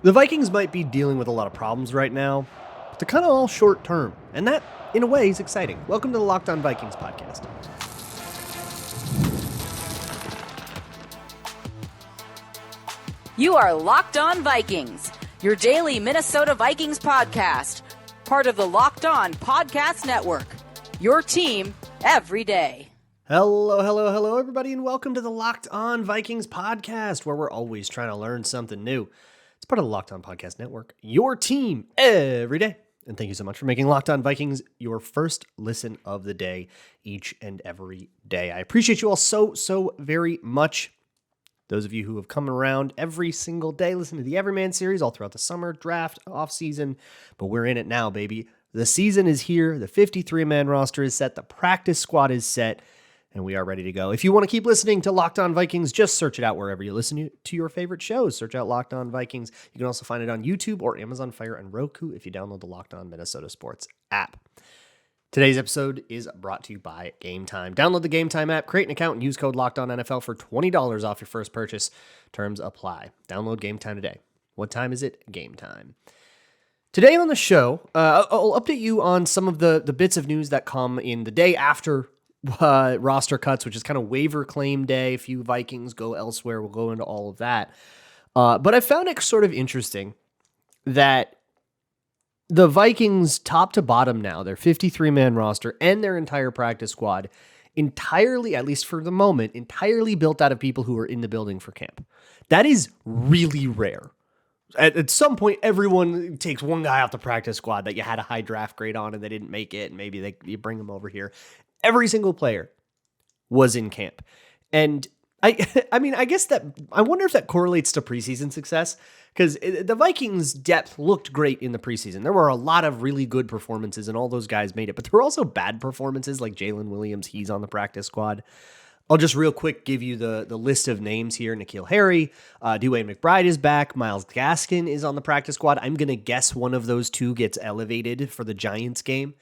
The Vikings might be dealing with a lot of problems right now, but they're kind of all short term, and that, in a way, is exciting. Welcome to the Locked On Vikings podcast. You are Locked On Vikings, your daily Minnesota Vikings podcast, part of the Locked On Podcast Network, your team every day. Hello, everybody, and welcome to the Locked On Vikings podcast, where we're always trying to learn something new. It's part of the Locked On Podcast Network, your team every day. And thank you so much for making Locked On Vikings your first listen of the day, each and every day. I appreciate you all so very much. Those of you who have come around every single day, listen to the Everyman series all throughout the summer, draft, off season, but we're in it now, baby. The season is here. The 53-man roster is set. The practice squad is set. And we are ready to go. If you want to keep listening to Locked On Vikings, just search it out wherever you listen to your favorite shows. Search out Locked On Vikings. You can also find it on YouTube or Amazon Fire and Roku if you download the Locked On Minnesota Sports app. Today's episode is brought to you by Gametime. Download the Gametime app, create an account, and use code LOCKEDONNFL for $20 off your first purchase. Terms apply. Download Gametime today. What time is it? Gametime. Today on the show, I'll update you on some of the bits of news that come in the day after roster cuts, which is kind of waiver claim day. A few Vikings go elsewhere. We'll go into all of that. But I found it sort of interesting that the Vikings top to bottom now, their 53-man roster and their entire practice squad, entirely, at least for the moment, entirely built out of people who are in the building for camp. That is really rare. At some point, everyone takes one guy off the practice squad that you had a high draft grade on and they didn't make it, and maybe you bring them over here. Every single player was in camp. And I mean, I guess that I wonder if that correlates to preseason success, because the Vikings' depth looked great in the preseason. There were a lot of really good performances, and all those guys made it. But there were also bad performances, like Jalen Williams. He's on the practice squad. I'll just real quick give you the list of names here. N'Keal Harry, Dwayne McBride is back. Myles Gaskin is on the practice squad. I'm going to guess one of those two gets elevated for the Giants game.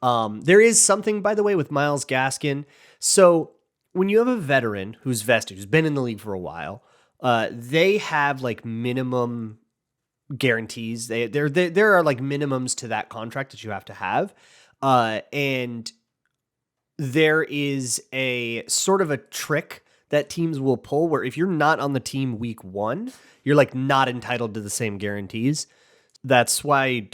There is something, by the way, with Myles Gaskin. So when you have a veteran who's vested, who's been in the league for a while, they have like minimum guarantees. There are like minimums to that contract that you have to have. And there is a sort of a trick that teams will pull where if you're not on the team week one, you're like not entitled to the same guarantees. That's why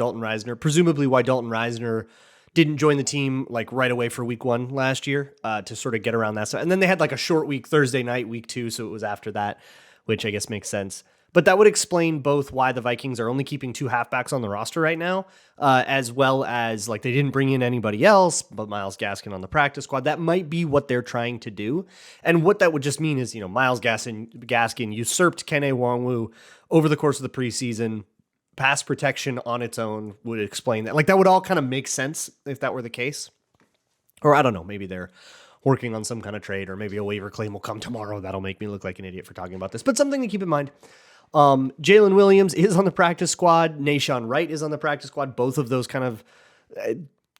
presumably why Dalton Reisner didn't join the team like right away for week one last year to sort of get around that. And then they had like a short week Thursday night, week two. So it was after that, which I guess makes sense. But that would explain both why the Vikings are only keeping two halfbacks on the roster right now, as well as like they didn't bring in anybody else but Myles Gaskin on the practice squad. That might be what they're trying to do. And what that would just mean is, Myles Gaskin usurped Kene Nwangwu over the course of the preseason. Pass protection on its own would explain that. Like that would all kind of make sense if that were the case. Or I don't know, maybe they're working on some kind of trade, or maybe a waiver claim will come tomorrow. That'll make me look like an idiot for talking about this, but something to keep in mind. Jalen Williams is on the practice squad. Nahshon Wright is on the practice squad. Both of those kind of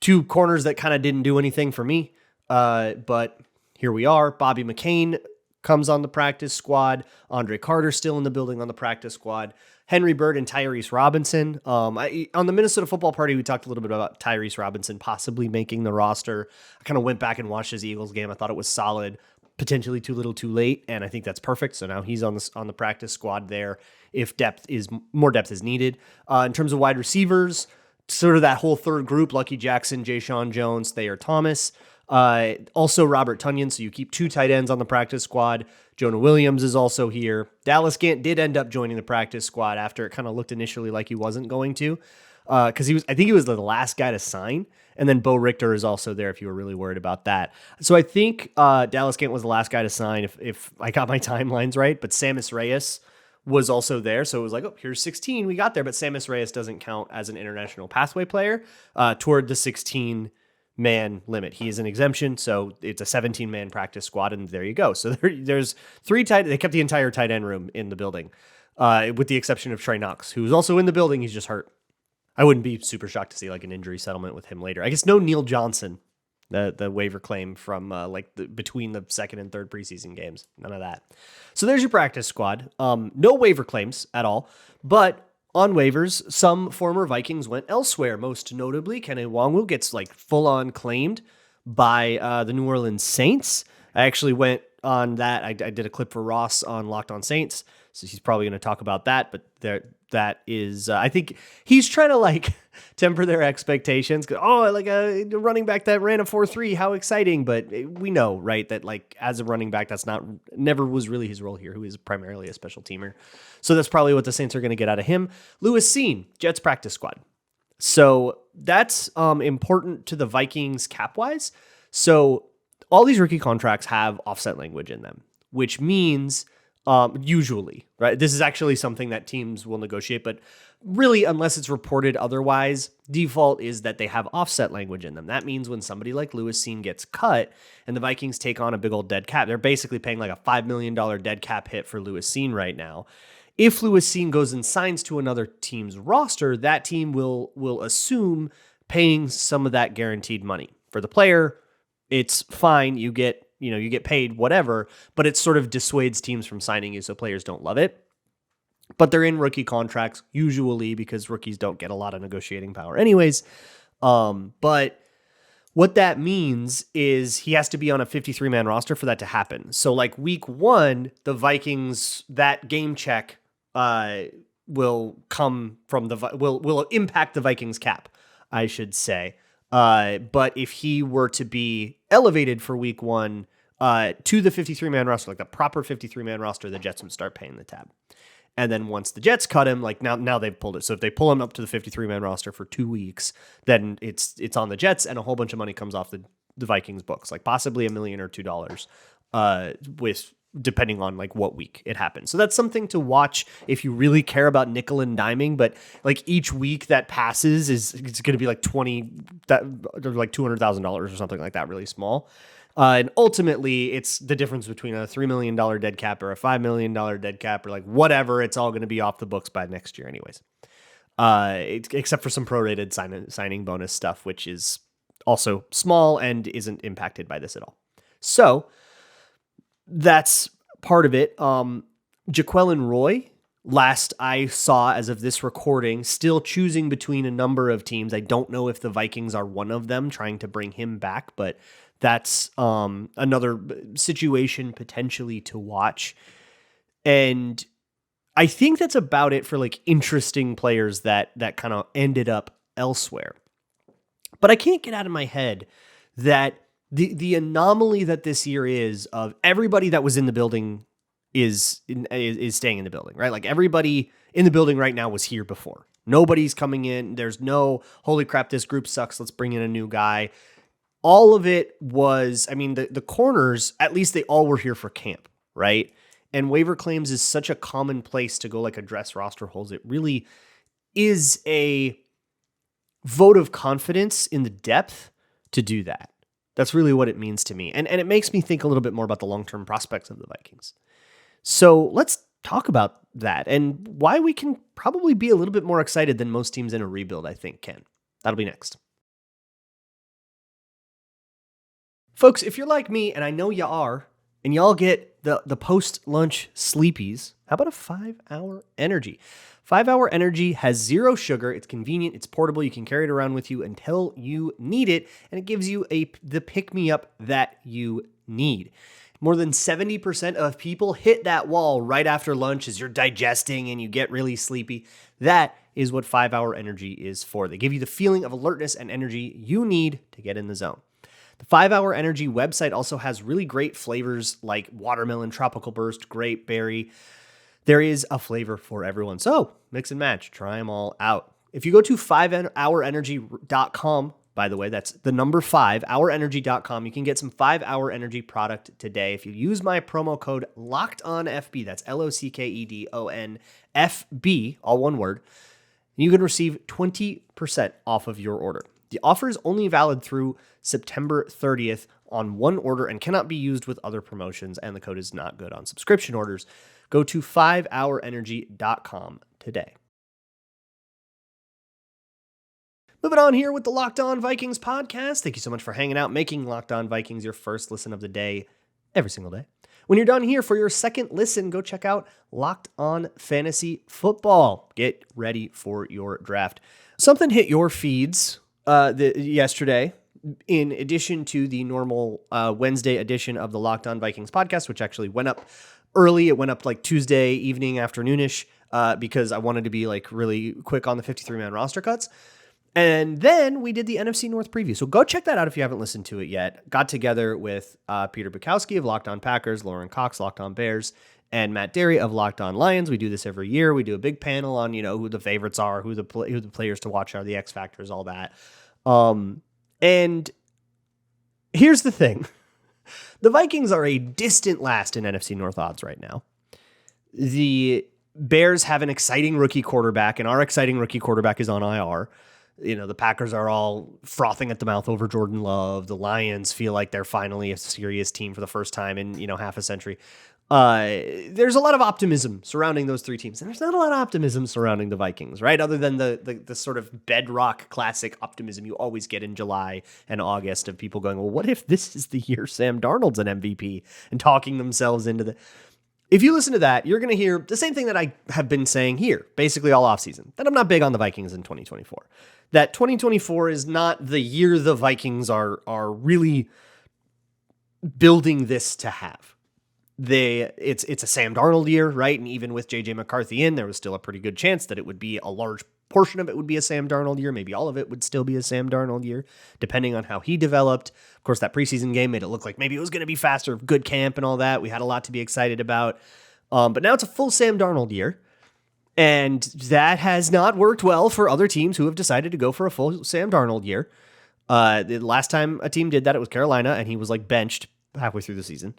two corners that kind of didn't do anything for me. But here we are. Bobby McCain comes on the practice squad. Andre Carter still in the building on the practice squad. Henry Bird and Tyrese Robinson. On the Minnesota Football Party, we talked a little bit about Tyrese Robinson possibly making the roster. I kind of went back and watched his Eagles game. I thought it was solid, potentially too little too late, and I think that's perfect. So now he's on the practice squad there if more depth is needed. In terms of wide receivers, sort of that whole third group, Lucky Jackson, Ja'Shawn Jones, Thayer Thomas. Also Robert Tonyan, so you keep two tight ends on the practice squad. Jonah Williams is also here. Dallas Gant did end up joining the practice squad after it kind of looked initially like he wasn't going to, because I think he was the last guy to sign. And then Bo Richter is also there if you were really worried about that. So I think Dallas Gant was the last guy to sign if I got my timelines right, but Sammis Reyes was also there. So it was like, oh, here's 16. We got there, but Sammis Reyes doesn't count as an international pathway player toward the 16-man limit. He is an exemption, so it's a 17-man practice squad, and there you go. So there's three tight. They kept the entire tight end room in the building, with the exception of Trey Knox, who's also in the building. He's just hurt. I wouldn't be super shocked to see like an injury settlement with him later. I guess no Neil Johnson, the waiver claim from between the second and third preseason games. None of that. So there's your practice squad. No waiver claims at all, but On waivers, some former Vikings went elsewhere. Most notably, Kenny Nwangwu gets like full-on claimed by the New Orleans Saints. I actually went on that. I did a clip for Ross on Locked On Saints, so he's probably going to talk about that. But that is, I think he's trying to like temper their expectations. Oh, like a running back that ran a 4.3, how exciting! But we know, right, that like as a running back, that's never was really his role here. Who is primarily a special teamer, so that's probably what the Saints are going to get out of him. Lewis Seen, Jets practice squad. So that's important to the Vikings cap-wise. So all these rookie contracts have offset language in them, which means usually, right? This is actually something that teams will negotiate, but really, unless it's reported otherwise, default is that they have offset language in them. That means when somebody like Lewis Seen gets cut and the Vikings take on a big old dead cap, they're basically paying like a $5 million dead cap hit for Lewis Seen right now. If Lewis Seen goes and signs to another team's roster, that team will assume paying some of that guaranteed money. For the player, it's fine. You get paid whatever, but it sort of dissuades teams from signing you, so players don't love it. But they're in rookie contracts usually because rookies don't get a lot of negotiating power anyways. But what that means is he has to be on a 53-man roster for that to happen. So like week 1, the Vikings, that game check will come from will impact the Vikings cap, I should say. But if he were to be elevated for week 1 to the 53-man roster, like the proper 53-man roster, the Jets would start paying the tab. And then once the Jets cut him, like now they've pulled it. So if they pull him up to the 53-man roster for 2 weeks, then it's on the Jets, and a whole bunch of money comes off the Vikings books, like possibly $1 million or $2, with depending on like what week it happens. So that's something to watch if you really care about nickel and diming. But like each week that passes it's going to be like $200,000 or something like that, really small. And ultimately, it's the difference between a $3 million dead cap or a $5 million dead cap or like whatever. It's all going to be off the books by next year anyways. Except for some prorated signing bonus stuff, which is also small and isn't impacted by this at all. So that's part of it. Jaquelin Roy, last I saw as of this recording, still choosing between a number of teams. I don't know if the Vikings are one of them trying to bring him back, but that's another situation potentially to watch. And I think that's about it for like interesting players that kind of ended up elsewhere. But I can't get out of my head that the anomaly that this year is of everybody that was in the building is staying in the building, right? Like everybody in the building right now was here before. Nobody's coming in. There's no, holy crap, this group sucks, let's bring in a new guy. All of it was, I mean, the corners, at least they all were here for camp, right? And waiver claims is such a common place to go like address roster holes. It really is a vote of confidence in the depth to do that. That's really what it means to me. And it makes me think a little bit more about the long-term prospects of the Vikings. So let's talk about that and why we can probably be a little bit more excited than most teams in a rebuild, I think, can. That'll be next. Folks, if you're like me, and I know you are, and y'all get the post-lunch sleepies, how about a 5-hour energy? 5-hour energy has 0 sugar. It's convenient. It's portable. You can carry it around with you until you need it, and it gives you the pick-me-up that you need. More than 70% of people hit that wall right after lunch as you're digesting and you get really sleepy. That is what 5-hour energy is for. They give you the feeling of alertness and energy you need to get in the zone. The 5-hour energy website also has really great flavors like watermelon, tropical burst, grape, berry. There is a flavor for everyone. So mix and match, try them all out. If you go to 5hourenergy.com, by the way, that's the number 5, hourenergy.com, you can get some 5-hour energy product today. If you use my promo code LOCKEDONFB, that's LOCKEDONFB, all one word, you can receive 20% off of your order. The offer is only valid through September 30th on one order and cannot be used with other promotions, and the code is not good on subscription orders. Go to 5hourenergy.com today. Moving on here with the Locked On Vikings podcast. Thank you so much for hanging out, making Locked On Vikings your first listen of the day every single day. When you're done here for your second listen, go check out Locked On Fantasy Football. Get ready for your draft. Something hit your feeds yesterday, in addition to the normal Wednesday edition of the Locked On Vikings podcast, which actually went up early. It went up like Tuesday evening, afternoonish, because I wanted to be like really quick on the 53-man roster cuts. And then we did the NFC North preview. So go check that out if you haven't listened to it yet. Got together with Peter Bukowski of Locked On Packers, Lauren Cox, Locked On Bears, and Matt Derry of Locked On Lions. We do this every year. We do a big panel on, who the favorites are, who the players to watch are, the X factors, all that. And here's the thing. The Vikings are a distant last in NFC North odds right now. The Bears have an exciting rookie quarterback, and our exciting rookie quarterback is on IR. The Packers are all frothing at the mouth over Jordan Love. The Lions feel like they're finally a serious team for the first time in, half a century. There's a lot of optimism surrounding those three teams, and there's not a lot of optimism surrounding the Vikings, right? Other than the sort of bedrock classic optimism you always get in July and August of people going, well, what if this is the year Sam Darnold's an MVP, and talking themselves into the... If you listen to that, you're going to hear the same thing that I have been saying here, basically all offseason, that I'm not big on the Vikings in 2024. That 2024 is not the year the Vikings are really building this to have. It's a Sam Darnold year, right? And even with J.J. McCarthy in, there was still a pretty good chance that it would be a large portion of it would be a Sam Darnold year. Maybe all of it would still be a Sam Darnold year, depending on how he developed. Of course, that preseason game made it look like maybe it was going to be faster, good camp and all that. We had a lot to be excited about. But now it's a full Sam Darnold year. And that has not worked well for other teams who have decided to go for a full Sam Darnold year. The last time a team did that, it was Carolina, and he was like benched halfway through the season.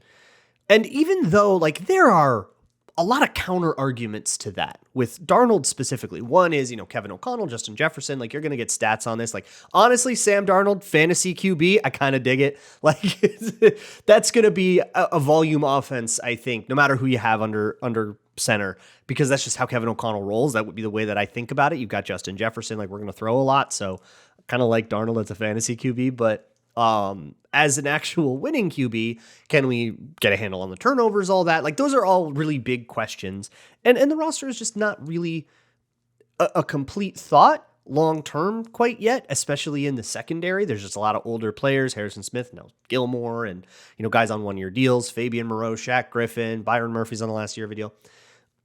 And even though there are a lot of counter arguments to that with Darnold specifically. One is, Kevin O'Connell, Justin Jefferson, you're going to get stats on this. Honestly, Sam Darnold, fantasy QB, I kind of dig it. That's going to be a volume offense, I think, no matter who you have under center, because that's just how Kevin O'Connell rolls. That would be the way that I think about it. You've got Justin Jefferson, we're going to throw a lot. So kind of like Darnold as a fantasy QB, but as an actual winning QB, can we get a handle on the turnovers, all that? Those are all really big questions. And the roster is just not really a complete thought long-term quite yet, especially in the secondary. There's just a lot of older players, Harrison Smith, now Gilmore, and, guys on one-year deals, Fabian Moreau, Shaq Griffin, Byron Murphy's on the last year of a deal.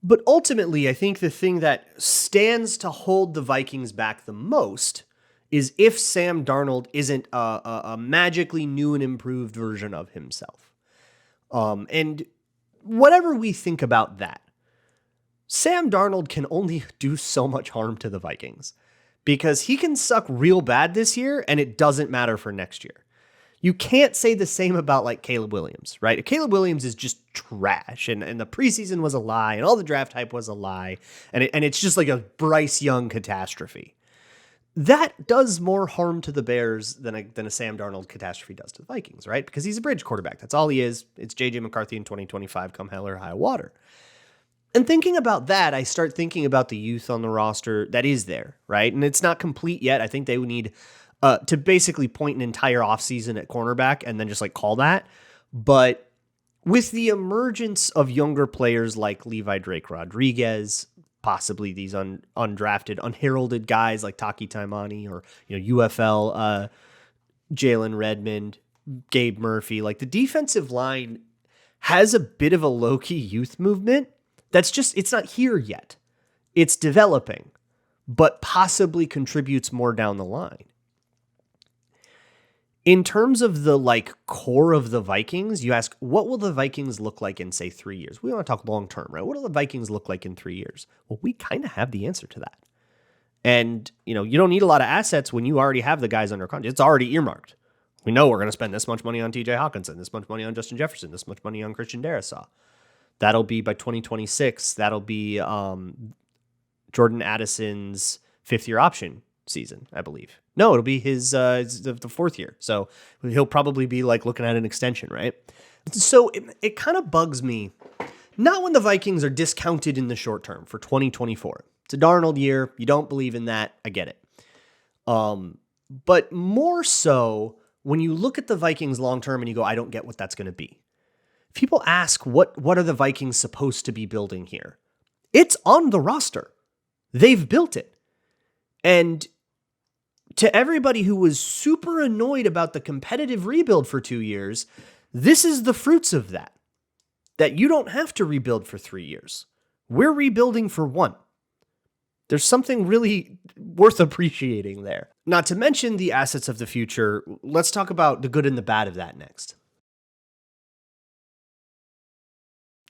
But ultimately, I think the thing that stands to hold the Vikings back the most is if Sam Darnold isn't a magically new and improved version of himself. And whatever we think about that, Sam Darnold can only do so much harm to the Vikings because he can suck real bad this year and it doesn't matter for next year. You can't say the same about Caleb Williams, right? Caleb Williams is just trash and the preseason was a lie and all the draft hype was a lie. And it's just like a Bryce Young catastrophe. That does more harm to the Bears than a Sam Darnold catastrophe does to the Vikings, right? Because he's a bridge quarterback. That's all he is. It's J.J. McCarthy in 2025, come hell or high water. And thinking about that, I start thinking about the youth on the roster that is there, right? And it's not complete yet. I think they would need to basically point an entire offseason at cornerback and then just call that. But with the emergence of younger players like Levi Drake Rodriguez, possibly these undrafted, unheralded guys like Taki Taimani or UFL, Jalen Redmond, Gabe Murphy. The defensive line has a bit of a low-key youth movement that's just, it's not here yet. It's developing, but possibly contributes more down the line. In terms of the core of the Vikings, you ask, what will the Vikings look like in, say, 3 years? We want to talk long term, right? What will the Vikings look like in 3 years? Well, we kind of have the answer to that. And, you don't need a lot of assets when you already have the guys under contract. It's already earmarked. We know we're going to spend this much money on TJ Hawkinson, this much money on Justin Jefferson, this much money on Christian Darrisaw. That'll be by 2026. That'll be Jordan Addison's fifth-year option season, I believe. No, it'll be his the fourth year. So he'll probably be looking at an extension, right? So it kind of bugs me. Not when the Vikings are discounted in the short term for 2024. It's a Darnold year. You don't believe in that. I get it. But more so when you look at the Vikings long term and you go, I don't get what that's going to be. People ask, what are the Vikings supposed to be building here? It's on the roster. They've built it. And to everybody who was super annoyed about the competitive rebuild for 2 years, this is the fruits of that. That you don't have to rebuild for 3 years. We're rebuilding for 1. There's something really worth appreciating there. Not to mention the assets of the future. Let's talk about the good and the bad of that next.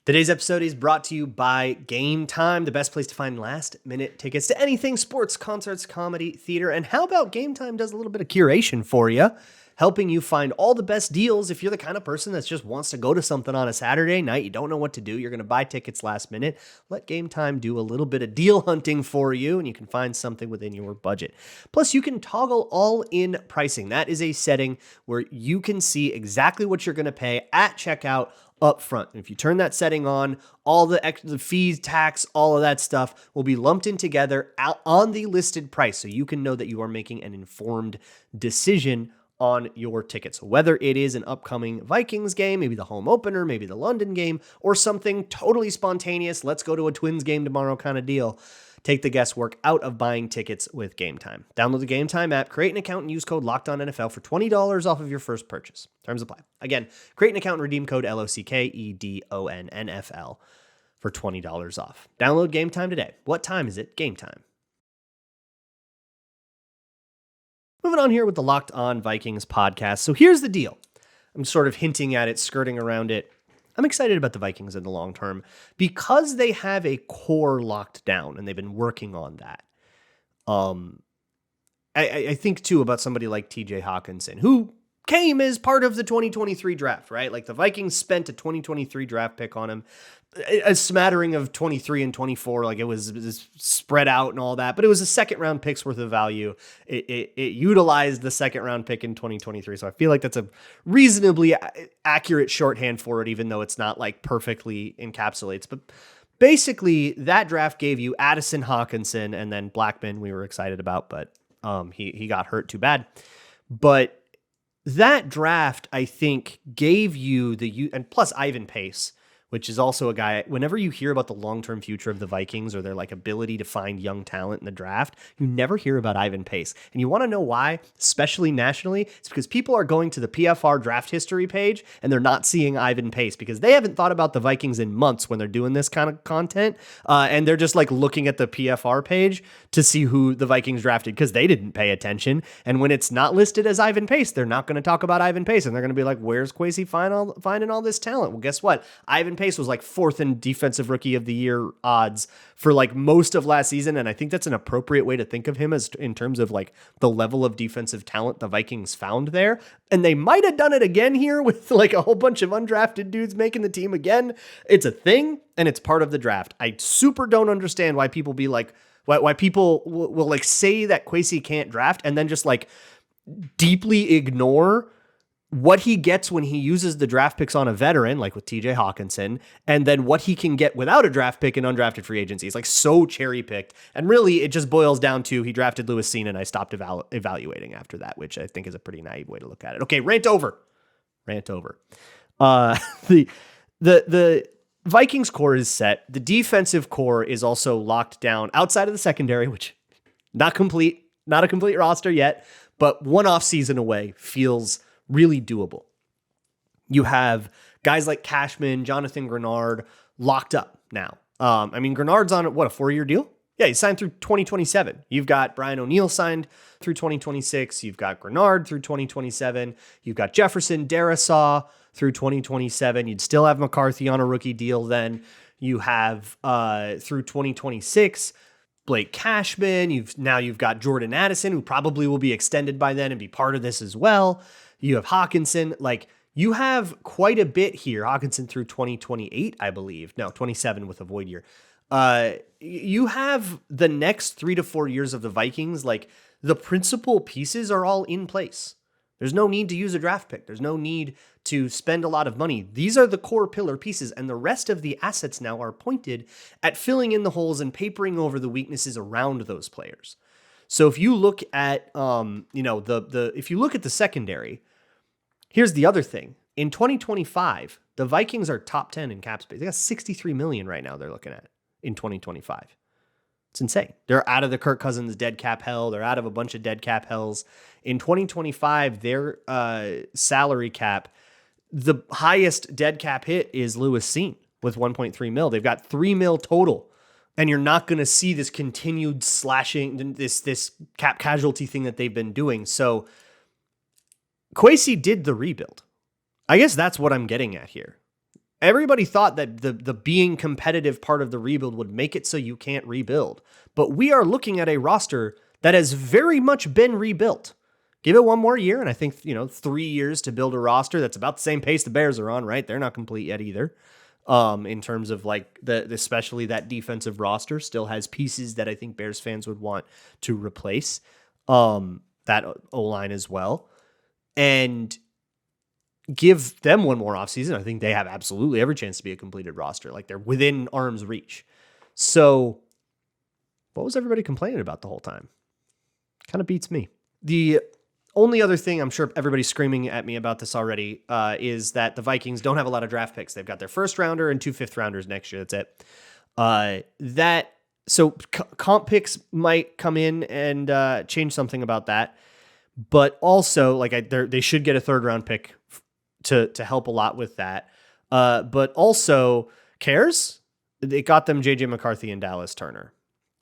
Today's episode is brought to you by Gametime, the best place to find last-minute tickets to anything sports, concerts, comedy, theater, and how about Gametime does a little bit of curation for you, helping you find all the best deals if you're the kind of person that just wants to go to something on a Saturday night, you don't know what to do, you're going to buy tickets last minute, let Gametime do a little bit of deal hunting for you, and you can find something within your budget. Plus, you can toggle all-in pricing. That is a setting where you can see exactly what you're going to pay at checkout up front. If you turn that setting on, all the fees, tax, all of that stuff will be lumped in together out on the listed price, so you can know that you are making an informed decision on your tickets. So whether it is an upcoming Vikings game, maybe the home opener, maybe the London game, or something totally spontaneous, let's go to a Twins game tomorrow kind of deal, take the guesswork out of buying tickets with Gametime. Download the Gametime app, create an account, and use code LOCKEDONNFL for $20 off of your first purchase. Terms apply. Again, create an account and redeem code LOCKEDONNFL for $20 off. Download Gametime today. What time is it? Gametime. Moving on here with the Locked On Vikings podcast. So here's the deal. I'm sort of hinting at it, skirting around it. I'm excited about the Vikings in the long term because they have a core locked down and they've been working on that. I think too about somebody like TJ Hawkinson, who came as part of the 2023 draft, right? Like the Vikings spent a 2023 draft pick on him, a smattering of 23 and 24. Like it was spread out and all that, but it was a second round pick's worth of value. It utilized the second round pick in 2023. So I feel like that's a reasonably accurate shorthand for it, even though it's not like perfectly encapsulates, but basically that draft gave you Addison, Hawkinson, and then Blackman we were excited about, but he got hurt too bad. But that draft, I think, gave you and plus Ivan Pace, which is also a guy, whenever you hear about the long-term future of the Vikings or their like ability to find young talent in the draft, you never hear about Ivan Pace. And you want to know why, especially nationally? It's because people are going to the PFR draft history page and they're not seeing Ivan Pace because they haven't thought about the Vikings in months when they're doing this kind of content. And they're just like looking at the PFR page to see who the Vikings drafted because they didn't pay attention. And when it's not listed as Ivan Pace, they're not going to talk about Ivan Pace. And they're going to be like, where's Kwesi finding all this talent? Well, guess what? Ivan Pace was like 4th in defensive rookie of the year odds for like most of last season. And I think that's an appropriate way to think of him as in terms of like the level of defensive talent the Vikings found there. And they might have done it again here with like a whole bunch of undrafted dudes making the team again. It's a thing and it's part of the draft. I super don't understand why people be like, why people will like say that Kwesi can't draft and then just like deeply ignore what he gets when he uses the draft picks on a veteran, like with TJ Hawkinson, and then what he can get without a draft pick in undrafted free agency. It's like so cherry picked. And really it just boils down to he drafted Lewis Cine and I stopped evaluating after that, which I think is a pretty naive way to look at it. Okay. Rant over. The Vikings core is set. The defensive core is also locked down outside of the secondary, which not a complete roster yet, but one off season away feels really doable. You have guys like Cashman, Jonathan Grenard locked up now. Grenard's on a 4-year deal? Yeah, he signed through 2027. You've got Brian O'Neill signed through 2026. You've got Grenard through 2027. You've got Jefferson, Darisaw through 2027. You'd still have McCarthy on a rookie deal then. You have through 2026. Blake Cashman. You've got Jordan Addison, who probably will be extended by then and be part of this as well. You have Hawkinson. Like, you have quite a bit here. Hawkinson through 2028, I believe. No, 27 with a void year. You have the next 3 to 4 years of the Vikings. Like, the principal pieces are all in place. There's no need to use a draft pick. There's no need to spend a lot of money. These are the core pillar pieces, and the rest of the assets now are pointed at filling in the holes and papering over the weaknesses around those players. So if you look at, if you look at the secondary, here's the other thing. in 2025, the Vikings are top 10 in cap space. They got $63 million right now they're looking at in 2025. It's insane. They're out of the Kirk Cousins dead cap hell. They're out of a bunch of dead cap hells. In 2025, their salary cap, the highest dead cap hit is Lewis Cine with 1.3 mil. They've got 3 mil total. And you're not going to see this continued slashing, this cap casualty thing that they've been doing. So Kwesi did the rebuild. I guess that's what I'm getting at here. Everybody thought that the being competitive part of the rebuild would make it so you can't rebuild. But we are looking at a roster that has very much been rebuilt. Give it one more year, and I think 3 years to build a roster that's about the same pace the Bears are on, right? They're not complete yet either. In terms of like especially that defensive roster still has pieces that I think Bears fans would want to replace that O-line as well. And give them one more offseason. I think they have absolutely every chance to be a completed roster. Like they're within arm's reach. So what was everybody complaining about the whole time? Kind of beats me. The only other thing, I'm sure everybody's screaming at me about this already, is that the Vikings don't have a lot of draft picks. They've got their first rounder and 2 5th rounders next year. That's it. So comp picks might come in and change something about that. But also, they should get a 3rd round pick to help a lot with that. But also, cares? It got them J.J. McCarthy and Dallas Turner.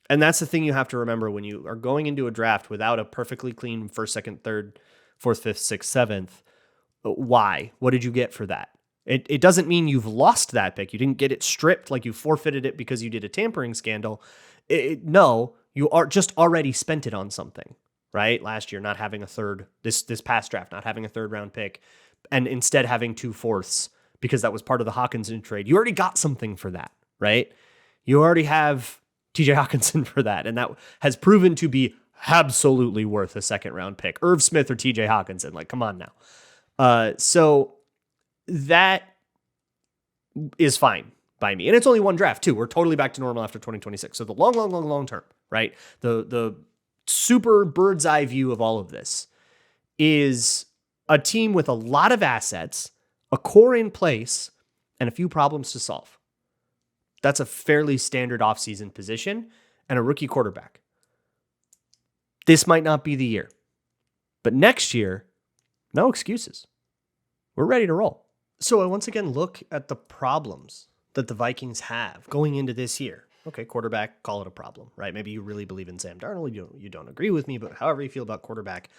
And that's the thing you have to remember when you are going into a draft without a perfectly clean 1st, 2nd, 3rd, 4th, 5th, 6th, 7th. Why? What did you get for that? It doesn't mean you've lost that pick. You didn't get it stripped like you forfeited it because you did a tampering scandal. No, you are just already spent it on something, right? Last year, not having a 3rd, this past draft, not having a 3rd round pick, and instead having 2 4ths because that was part of the Hawkinson trade. You already got something for that, right? You already have TJ Hawkinson for that, and that has proven to be absolutely worth a 2nd round pick. Irv Smith or TJ Hawkinson, like, come on now. So that is fine by me. And it's only one draft, too. We're totally back to normal after 2026. So the long term, right? The super bird's eye view of all of this is a team with a lot of assets, a core in place, and a few problems to solve. That's a fairly standard offseason position and a rookie quarterback. This might not be the year, but next year, no excuses. We're ready to roll. So I once again look at the problems that the Vikings have going into this year. Okay, quarterback, call it a problem, right? Maybe you really believe in Sam Darnold. You don't agree with me, but however you feel about quarterback,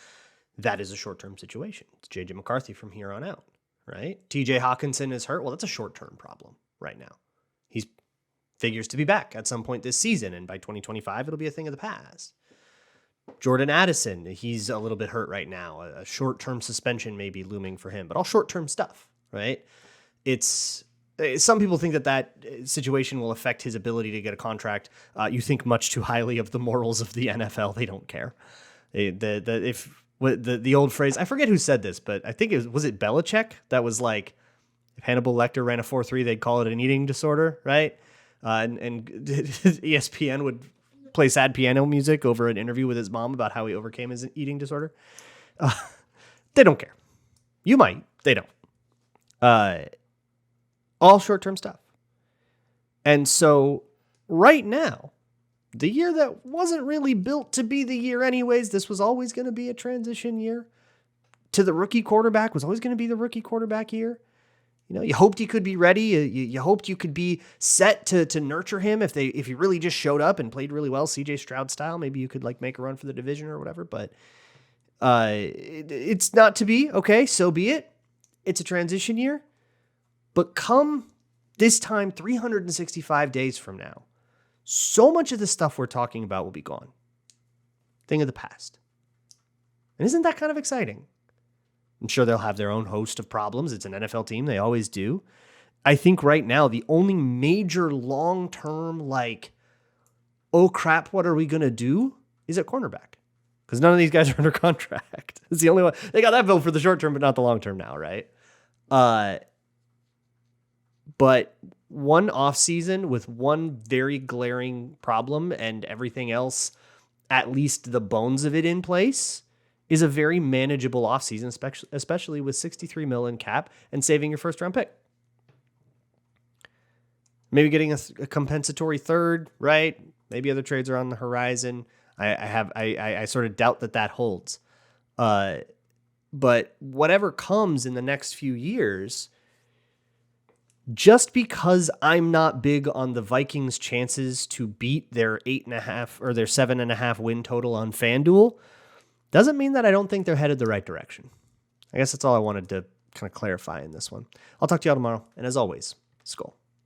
that is a short-term situation. It's J.J. McCarthy from here on out, right? TJ Hawkinson is hurt. Well, that's a short-term problem right now. He's figures to be back at some point this season, and by 2025, it'll be a thing of the past. Jordan Addison, he's a little bit hurt right now. A short-term suspension may be looming for him, but all short-term stuff, right? Some people think that situation will affect his ability to get a contract. You think much too highly of the morals of the NFL. They don't care. The old phrase, I forget who said this, but I think was it Belichick that was like, if Hannibal Lecter ran a 4.3, they'd call it an eating disorder, right? And ESPN would play sad piano music over an interview with his mom about how he overcame his eating disorder. They don't care. You might. They don't. All short-term stuff. And so right now, the year that wasn't really built to be the year anyways, this was always going to be a transition year to the rookie quarterback, was always going to be the rookie quarterback year. You hoped he could be ready. You hoped you could be set to nurture him if he really just showed up and played really well, CJ Stroud style. Maybe you could make a run for the division or whatever. But it's not to be. Okay, so be it. It's a transition year. But come this time, 365 days from now, so much of the stuff we're talking about will be gone. Thing of the past. And isn't that kind of exciting? I'm sure they'll have their own host of problems. It's an NFL team. They always do. I think right now, the only major long-term, oh crap, what are we going to do, is at cornerback. Because none of these guys are under contract. It's the only one. They got that bill for the short term, but not the long term now, right? But one offseason with one very glaring problem and everything else, at least the bones of it in place, is a very manageable offseason, especially with $63 million cap and saving your first round pick. Maybe getting a compensatory third, right? Maybe other trades are on the horizon. I sort of doubt that holds. But whatever comes in the next few years, just because I'm not big on the Vikings' chances to beat their 8.5 or their 7.5 win total on FanDuel, doesn't mean that I don't think they're headed the right direction. I guess that's all I wanted to kind of clarify in this one. I'll talk to y'all tomorrow. And as always, Skull.